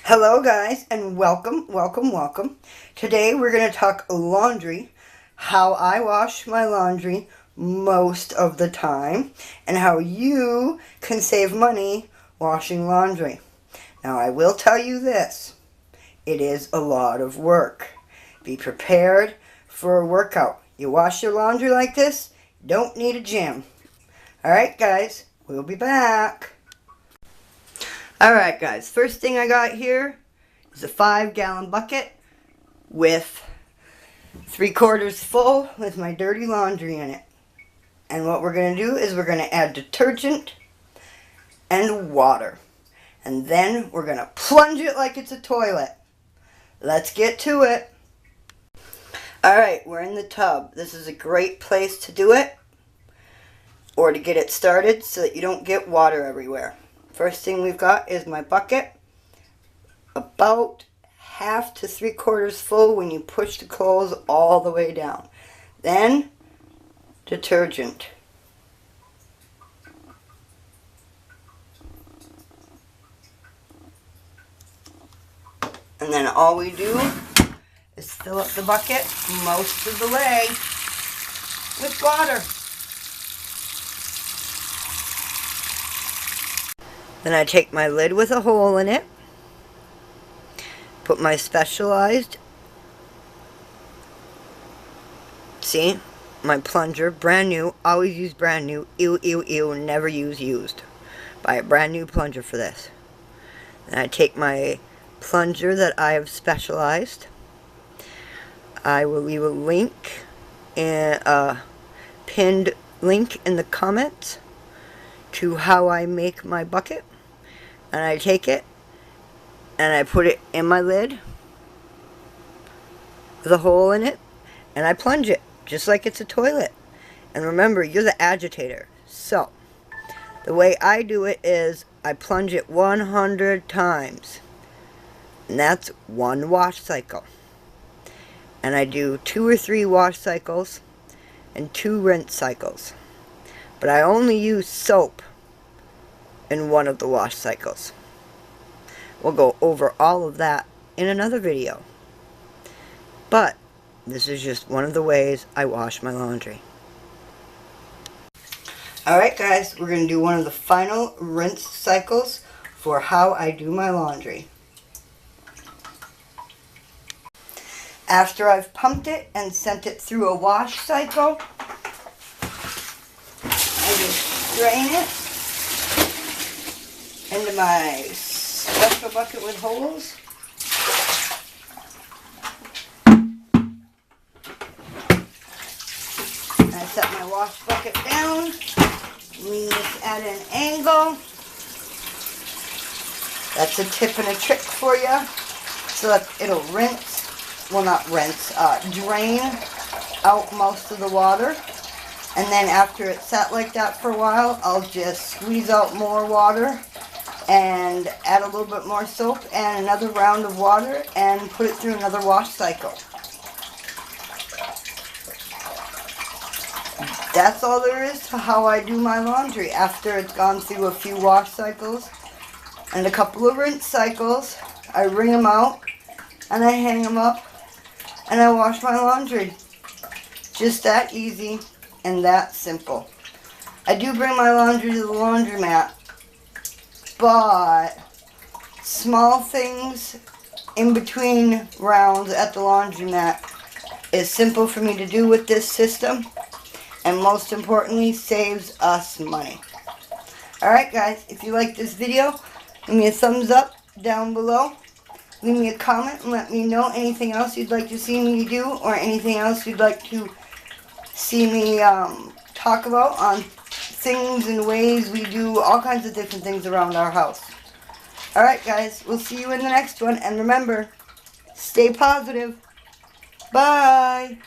Hello guys, and welcome. Today we're going to talk laundry, how I wash my laundry most of the time, and how you can save money washing laundry. Now I will tell you this, it is a lot of work. Be prepared for a workout. You wash your laundry like this, don't need a gym. Alright guys, we'll be back. Alright guys, first thing I got here is a 5-gallon bucket with 3/4 full with my dirty laundry in it. And what we're going to do is we're going to add detergent and water. And then we're going to plunge it like it's a toilet. Let's get to it. Alright, we're in the tub. This is a great place to do it or to get it started so that you don't get water everywhere. First thing we've got is my bucket, about 1/2 to 3/4 full when you push the clothes all the way down. Then, detergent. And then all we do is fill up the bucket most of the way with water. Then I take my lid with a hole in it, put my specialized, see, my plunger, brand new, always use brand new, ew, never use used. Buy a brand new plunger for this. Then I take my plunger that I have specialized. I will leave a link, a pinned link in the comments to how I make my bucket. And I take it and I put it in my lid with a hole in it and I plunge it just like it's a toilet. And remember, you're the agitator. So the way I do it is I plunge it 100 times, and that's 1 wash cycle. And I do 2 or 3 wash cycles and 2 rinse cycles, but I only use soap in one of the wash cycles. We'll go over all of that in another video. But this is just one of the ways I wash my laundry. Alright guys, we're going to do one of the final rinse cycles for how I do my laundry. After I've pumped it and sent it through a wash cycle, I just drain it into my special bucket with holes. And I set my wash bucket down, lean this at an angle. That's a tip and a trick for you, so that it'll rinse, well not rinse, drain out most of the water. And then after it's sat like that for a while, I'll just squeeze out more water and add a little bit more soap and another round of water and put it through another wash cycle. That's all there is to how I do my laundry. After it's gone through a few wash cycles and a couple of rinse cycles, I wring them out and I hang them up and I wash my laundry. Just that easy and that simple. I do bring my laundry to the laundromat, but small things in between rounds at the laundromat is simple for me to do with this system, and most importantly saves us money. Alright guys, if you like this video, give me a thumbs up down below. Leave me a comment and let me know anything else you'd like to see me do or anything else you'd like to see me talk about on things and ways we do all kinds of different things around our house. Alright guys, we'll see you in the next one, and remember, stay positive. Bye!